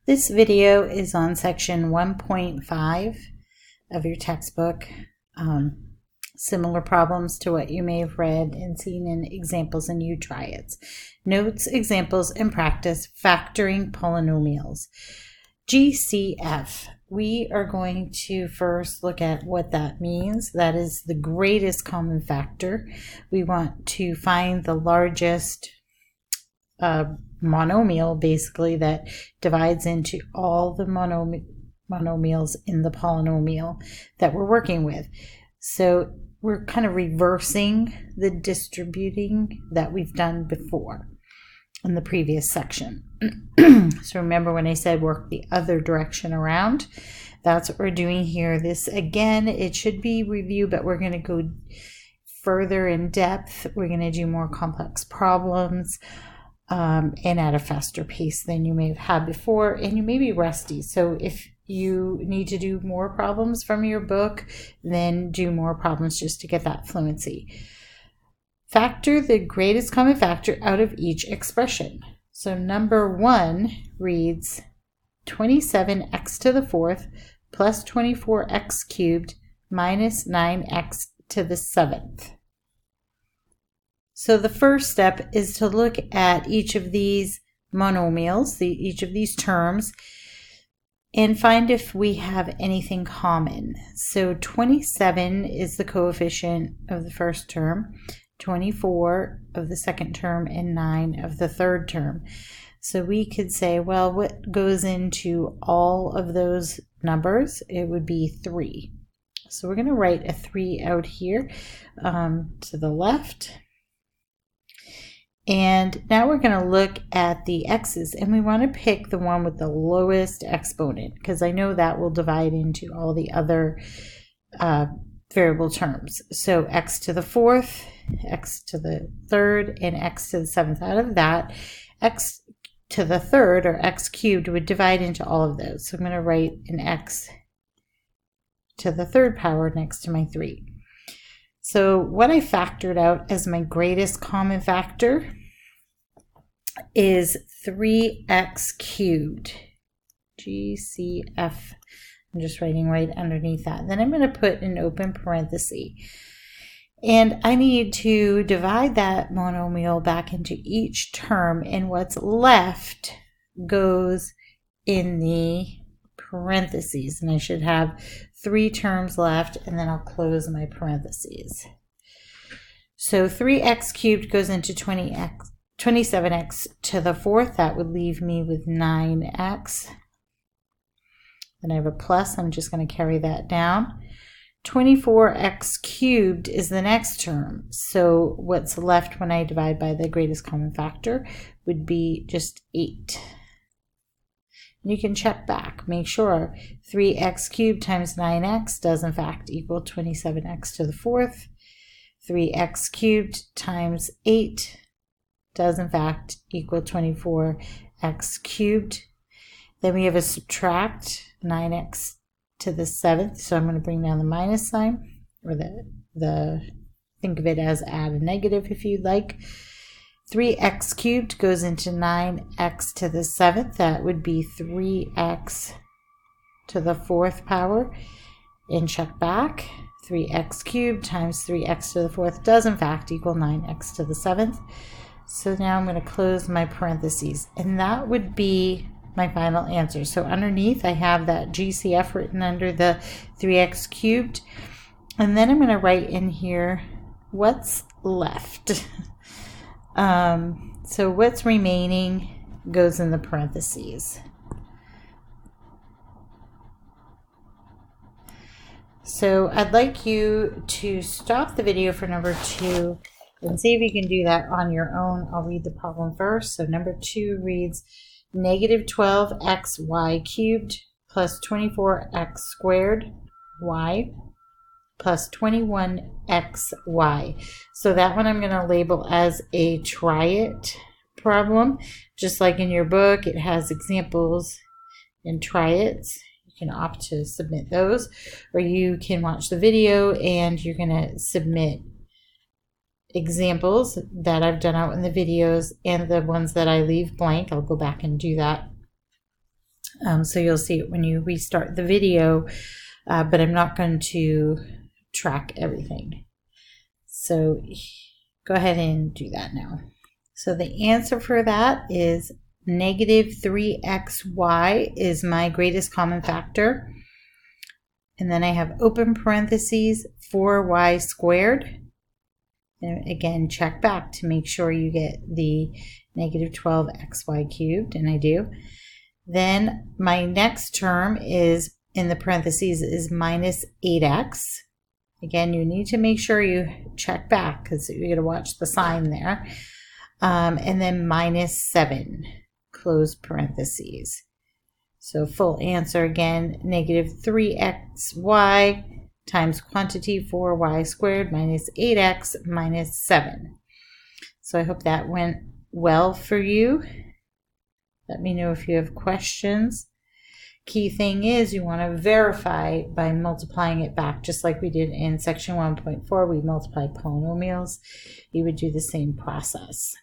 This video is on section 1.5 of your textbook. Similar problems to what you may have read and seen in examples and you try it. Notes, examples, and practice factoring polynomials. GCF. We are going to first look at what that means. That is the greatest common factor. We want to find the largest monomial, basically, that divides into all the monomials in the polynomial that we're working with. So we're kind of reversing the distributing that we've done before in the previous section. So remember when I said work the other direction around? That's what we're doing here. This, again, it should be review, but we're going to go further in depth. We're going to do more complex problems and at a faster pace than you may have had before, and you may be rusty. So if you need to do more problems from your book, then do more problems just to get that fluency. Factor the greatest common factor out of each expression. So number 1 reads 27x to the 4th plus 24x cubed minus 9x to the 7th. So the first step is to look at each of these monomials, each of these terms, and find if we have anything common. So 27 is the coefficient of the first term, 24 of the second term, and 9 of the third term. So we could say, well, what goes into all of those numbers? It would be 3. So we're going to write a 3 out here to the left. And now we're going to look at the x's, and we want to pick the one with the lowest exponent, because I know that will divide into all the other variable terms. So x to the 4th, x to the 3rd, and x to the 7th. Out of that, x to the 3rd, or x cubed, would divide into all of those. So I'm going to write an x to the 3rd power next to my 3. So what I factored out as my greatest common factor is 3x cubed, GCF. I'm just writing right underneath that. Then I'm going to put an open parenthesis. And I need to divide that monomial back into each term, and what's left goes in the parentheses. And I should have 3 terms left, and then I'll close my parentheses. So 3x cubed goes into 27x to the 4th. That would leave me with 9x. Then I have a plus. I'm just going to carry that down. 24x cubed is the next term. So what's left when I divide by the greatest common factor would be just 8. You can check back. Make sure 3x cubed times 9x does in fact equal 27x to the 4th. 3x cubed times 8 does in fact equal 24x cubed. Then we have a subtract 9x to the 7th. So I'm going to bring down the minus sign, or think of it as add a negative if you'd like. 3x cubed goes into 9x to the 7th. That would be 3x to the 4th power. And check back. 3x cubed times 3x to the 4th does in fact equal 9x to the 7th. So now I'm going to close my parentheses. And that would be my final answer. So underneath I have that GCF written under the 3x cubed. And then I'm going to write in here what's left. So what's remaining goes in the parentheses. So I'd like you to stop the video for number 2 and see if you can do that on your own. I'll read the problem first. So number 2 reads negative 12xy cubed plus 24x squared y plus 21xy. So that one I'm going to label as a try it problem. Just like in your book, it has examples and try it's. You can opt to submit those, or you can watch the video and you're going to submit examples that I've done out in the videos and the ones that I leave blank. I'll go back and do that So you'll see it when you restart the video, but I'm not going to track everything. So go ahead and do that now. So the answer for that is negative 3xy is my greatest common factor. And then I have open parentheses 4y squared. And again, check back to make sure you get the negative 12xy cubed, and I do. Then my next term is in the parentheses is minus 8x. Again, you need to make sure you check back because you're going to watch the sign there. And then minus 7, close parentheses. So full answer again, negative 3xy times quantity 4y squared minus 8x minus 7. So I hope that went well for you. Let me know if you have questions. Key thing is you want to verify by multiplying it back, just like we did in section 1.4. We multiplied polynomials. You would do the same process.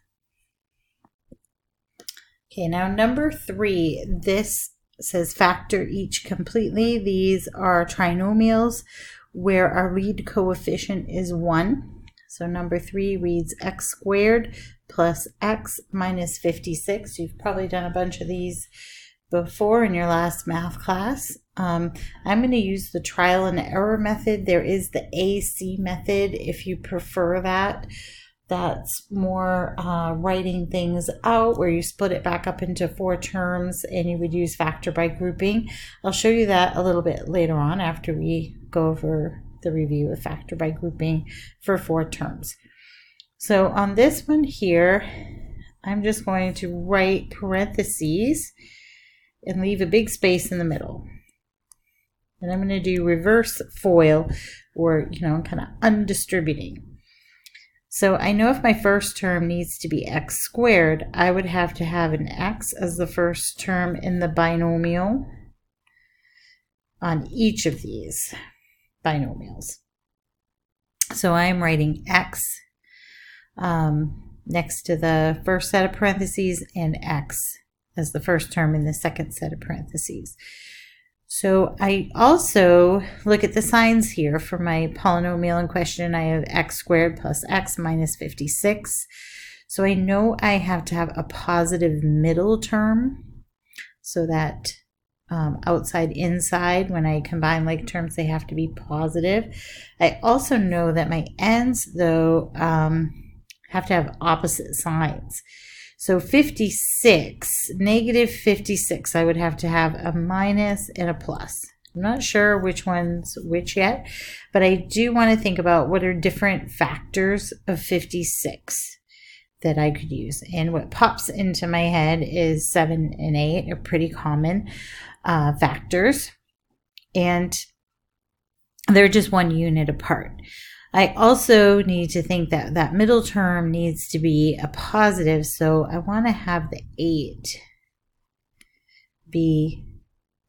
Okay, now number 3, this says factor each completely. These are trinomials where our lead coefficient is 1. So number 3 reads x squared plus x minus 56. You've probably done a bunch of these before in your last math class. I'm going to use the trial and error method. There is the AC method if you prefer that. That's more writing things out where you split it back up into 4 terms and you would use factor by grouping. I'll show you that a little bit later on after we go over the review of factor by grouping for 4 terms. So on this one here, I'm just going to write parentheses and leave a big space in the middle. And I'm going to do reverse FOIL, or kind of undistributing. So I know if my first term needs to be x squared, I would have to have an x as the first term in the binomial on each of these binomials. So I'm writing x next to the first set of parentheses and x as the first term in the second set of parentheses. So I also look at the signs here for my polynomial in question. I have x squared plus x minus 56. So I know I have to have a positive middle term so that outside, inside, when I combine like terms, they have to be positive. I also know that my ends, though, have to have opposite signs. So 56, negative 56, I would have to have a minus and a plus. I'm not sure which one's which yet, but I do want to think about what are different factors of 56 that I could use. And what pops into my head is 7 and 8 are pretty common factors, and they're just one unit apart. I also need to think that that middle term needs to be a positive, so I want to have the 8 be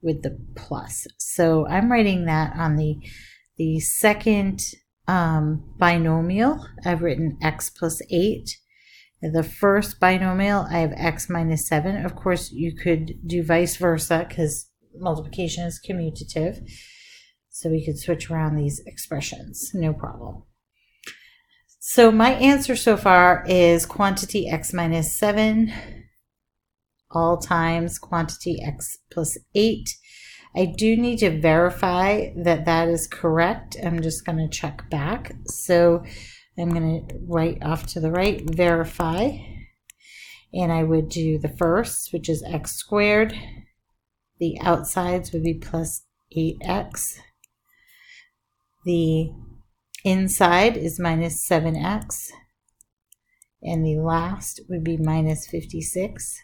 with the plus. So I'm writing that on the second binomial. I've written x plus 8. The first binomial, I have x minus 7. Of course, you could do vice versa because multiplication is commutative. So we could switch around these expressions, no problem. So my answer so far is quantity x minus 7 all times quantity x plus 8. I do need to verify that that is correct. I'm just going to check back. So I'm going to write off to the right, verify. And I would do the first, which is x squared. The outsides would be plus 8x. The inside is minus 7x. And the last would be minus 56.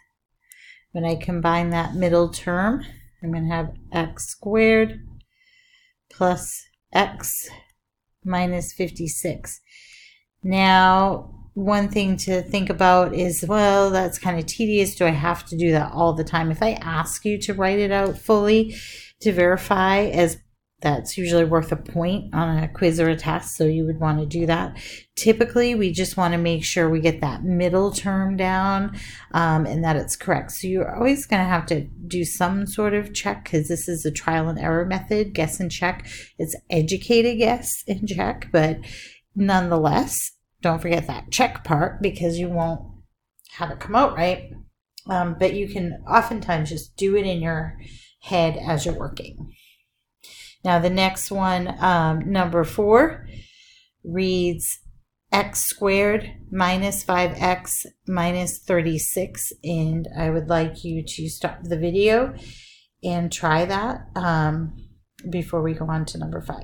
When I combine that middle term, I'm going to have x squared plus x minus 56. Now, one thing to think about is, well, that's kind of tedious. Do I have to do that all the time? If I ask you to write it out fully to verify as That's usually worth a point on a quiz or a test, so you would want to do that. Typically, we just want to make sure we get that middle term down and that it's correct. So you're always going to have to do some sort of check because this is a trial and error method, guess and check. It's educated guess and check, but nonetheless, don't forget that check part because you won't have it come out right. But you can oftentimes just do it in your head as you're working. Now the next one, number 4, reads x squared minus 5x minus 36. And I would like you to stop the video and try that before we go on to number 5.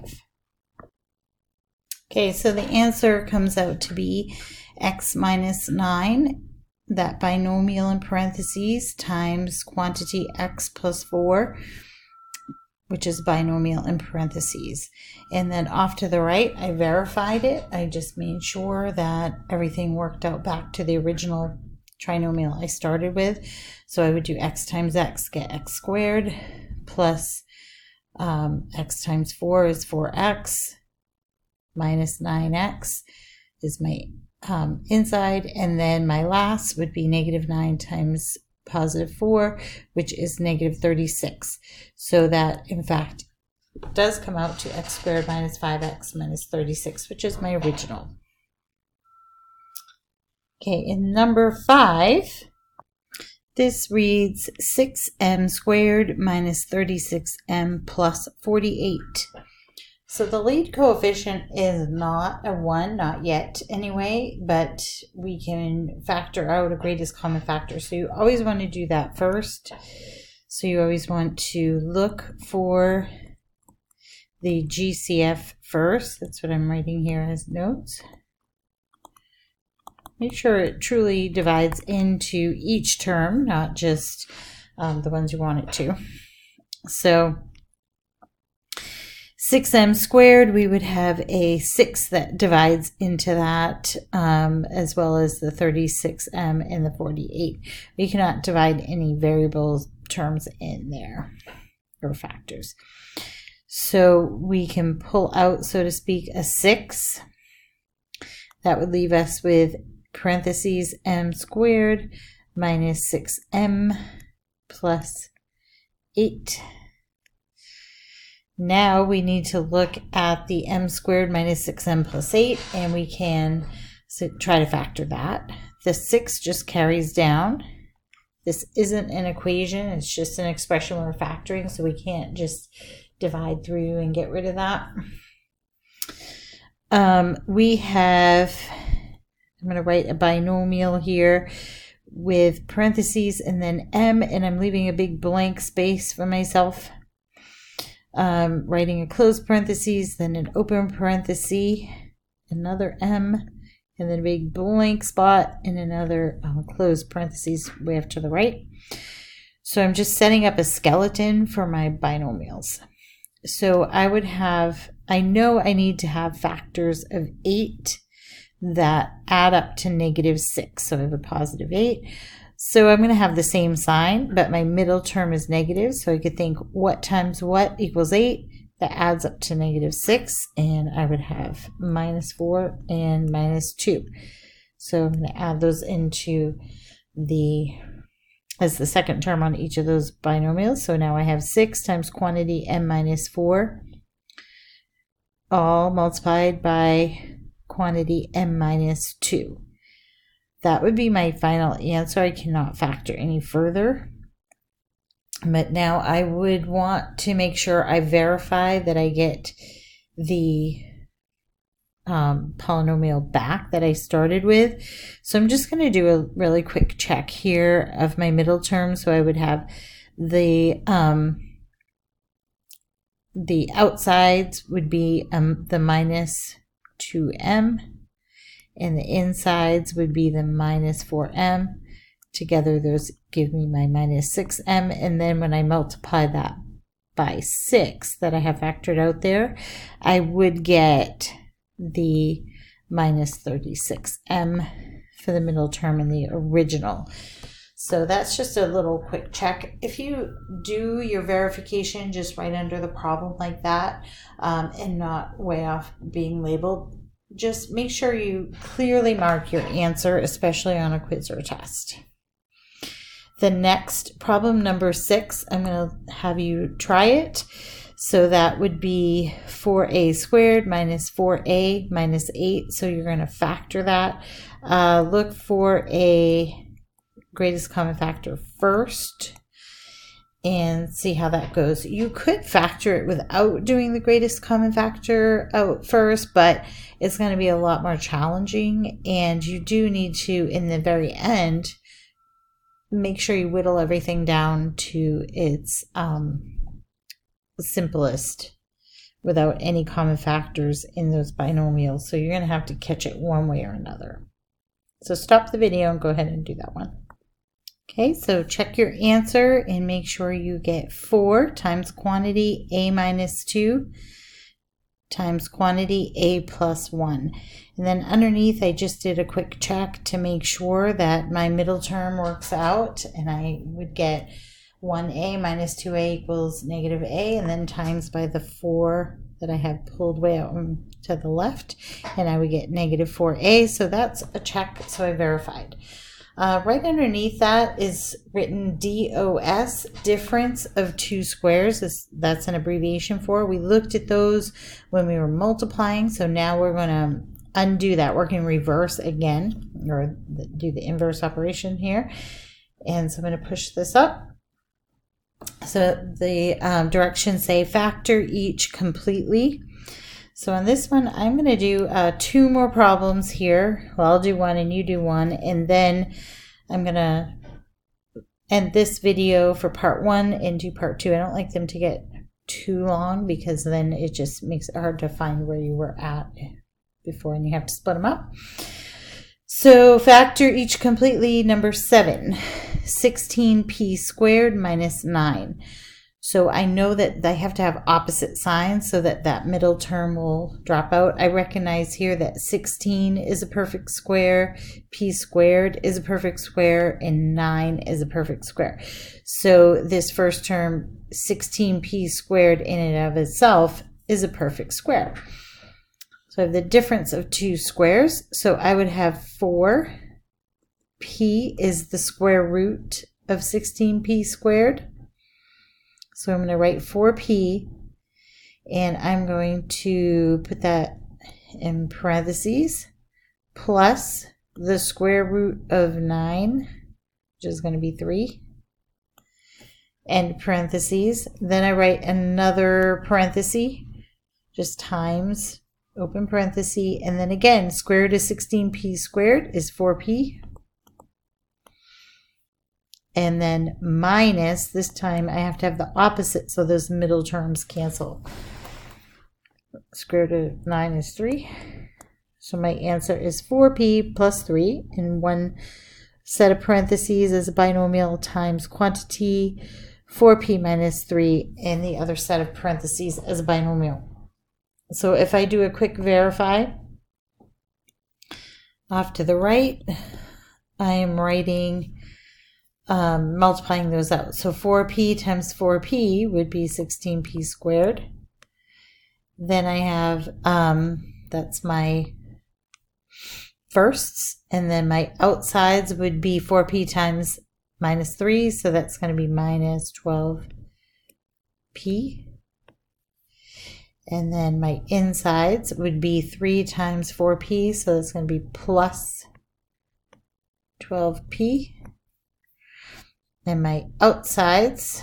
Okay, so the answer comes out to be x minus 9, that binomial in parentheses, times quantity x plus 4, which is binomial in parentheses. And then off to the right, I verified it. I just made sure that everything worked out back to the original trinomial I started with. So I would do x times x, get x squared, plus x times 4 is 4x, minus 9x is my inside, and then my last would be negative 9 times positive 4, which is negative 36. So that, in fact, does come out to x squared minus 5x minus 36, which is my original. Okay, in number 5, this reads 6m squared minus 36m plus 48. So the lead coefficient is not a 1, not yet anyway, but we can factor out a greatest common factor. So you always want to do that first. So you always want to look for the GCF first. That's what I'm writing here as notes. Make sure it truly divides into each term, not just the ones you want it to. So 6m squared, we would have a 6 that divides into that, as well as the 36m and the 48. We cannot divide any variable terms in there, or factors. So we can pull out, so to speak, a 6. That would leave us with parentheses m squared minus 6m plus 8. Now we need to look at the m squared minus 6m plus 8, and we can try to factor that. The 6 just carries down. This isn't an equation, it's just an expression we're factoring, so we can't just divide through and get rid of that. We have, I'm going to write a binomial here with parentheses and then m, and I'm leaving a big blank space for myself. Writing a closed parentheses, then an open parenthesis, another m, and then a big blank spot, and another closed parentheses way up to the right. So I'm just setting up a skeleton for my binomials. So I would have, I know I need to have factors of 8 that add up to negative 6. So I have a positive 8. So I'm going to have the same sign, but my middle term is negative. So I could think what times what equals 8. That adds up to negative 6. And I would have minus 4 and minus 2. So I'm going to add those into as the second term on each of those binomials. So now I have 6 times quantity m minus 4, all multiplied by quantity m minus 2. That would be my final answer. I cannot factor any further. But now I would want to make sure I verify that I get the polynomial back that I started with. So I'm just going to do a really quick check here of my middle term. So I would have the outsides would be the minus 2m, and the insides would be the minus 4m. Together those give me my minus 6m, and then when I multiply that by 6 that I have factored out there, I would get the minus 36m for the middle term in the original. So that's just a little quick check. If you do your verification just right under the problem like that, and not way off being labeled, just make sure you clearly mark your answer, especially on a quiz or test. The next, problem number 6, I'm going to have you try it. So that would be 4a squared minus 4a minus 8. So you're going to factor that. Look for a greatest common factor first and see how that goes. You could factor it without doing the greatest common factor out first, but it's going to be a lot more challenging, and you do need to, in the very end, make sure you whittle everything down to its simplest without any common factors in those binomials. So you're going to have to catch it one way or another. So stop the video and go ahead and do that one. Okay, so check your answer and make sure you get 4 times quantity a minus 2 times quantity a plus 1. And then underneath I just did a quick check to make sure that my middle term works out, and I would get 1a minus 2a equals negative a, and then times by the 4 that I have pulled way out to the left, and I would get negative 4a. So that's a check, so I verified. Right underneath that is written DOS, difference of two squares. That's an abbreviation for. We looked at those when we were multiplying, so now we're going to undo that, work in reverse again, or do the inverse operation here. And so I'm going to push this up. So the directions say factor each completely. So on this one, I'm going to do 2 more problems here. Well, I'll do one and you do one, and then I'm going to end this video for part 1 and do part 2. I don't like them to get too long because then it just makes it hard to find where you were at before, and you have to split them up. So factor each completely. Number 7, 16p squared minus 9. So I know that I have to have opposite signs so that that middle term will drop out. I recognize here that 16 is a perfect square, p squared is a perfect square, and 9 is a perfect square. So this first term, 16p squared in and of itself, is a perfect square. So I have the difference of two squares. So I would have 4p is the square root of 16p squared. So I'm going to write 4p, and I'm going to put that in parentheses, plus the square root of 9, which is going to be 3, and parentheses. Then I write another parenthesis, just times, open parenthesis, and then again, square root of 16p squared is 4p. And then minus, this time I have to have the opposite, so those middle terms cancel. Square root of 9 is 3. So my answer is 4p plus 3, and one set of parentheses is a binomial times quantity, 4p minus 3, and the other set of parentheses as a binomial. So if I do a quick verify, off to the right, I am writing multiplying those out. So 4p times 4p would be 16p squared. Then I have, that's my firsts, and then my outsides would be 4p times minus 3, so that's going to be minus 12p. And then my insides would be 3 times 4p, so that's going to be plus 12p. And my outsides,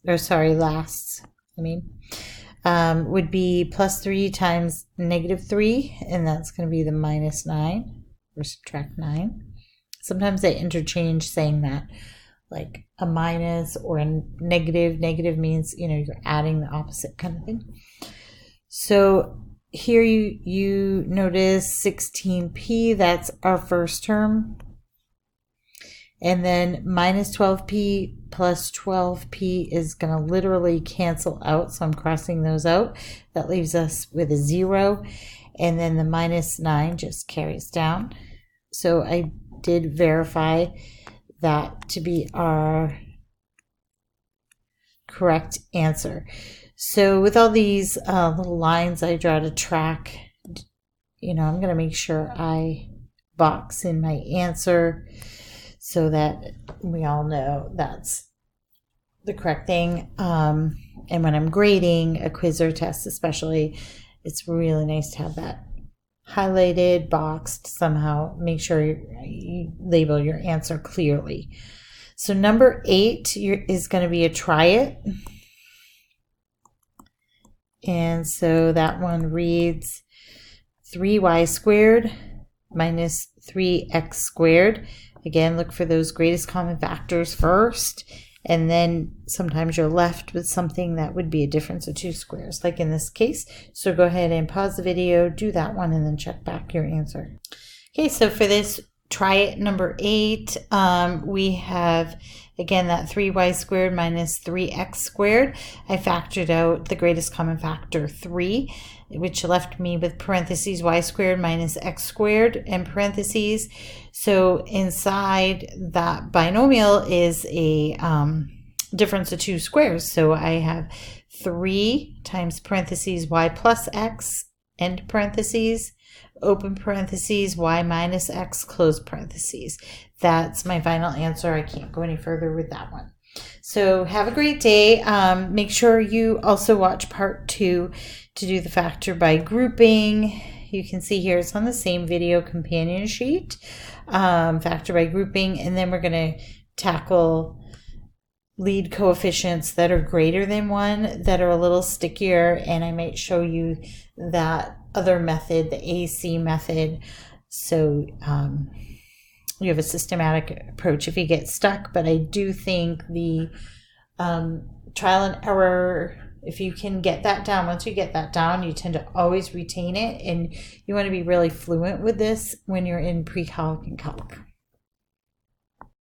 or sorry, lasts, would be plus 3 times negative 3, and that's going to be the minus 9, or subtract 9. Sometimes they interchange saying that, like a minus or a negative. Negative means, you're adding the opposite kind of thing. So here you notice 16p, that's our first term. And then minus 12p plus 12p is going to literally cancel out, so I'm crossing those out. That leaves us with a 0, and then the minus 9 just carries down. So I did verify that to be our correct answer. So with all these little lines I draw to track, I'm going to make sure I box in my answer so that we all know that's the correct thing. And when I'm grading a quiz or test especially, it's really nice to have that highlighted, boxed somehow. Make sure you label your answer clearly. So number 8 is going to be a try it. And so that one reads 3y squared minus 3x squared. Again, look for those greatest common factors first. And then sometimes you're left with something that would be a difference of 2 squares, like in this case. So go ahead and pause the video, do that one, and then check back your answer. Okay, so for this try it number 8, we have, again, that 3y squared minus 3x squared. I factored out the greatest common factor 3, which left me with parentheses y squared minus x squared and parentheses. So inside that binomial is a difference of 2 squares. So I have 3 times parentheses y plus x, end parentheses, open parentheses, y minus x, close parentheses. That's my final answer. I can't go any further with that one. So have a great day. Make sure you also watch part 2 to do the factor by grouping. You can see here it's on the same video companion sheet, factor by grouping, and then we're going to tackle lead coefficients that are greater than 1 that are a little stickier, and I might show you that other method, the AC method, so you have a systematic approach if you get stuck. But I do think the trial and error, if you can get that down, once you get that down, you tend to always retain it, and you want to be really fluent with this when you're in pre-calc and calc.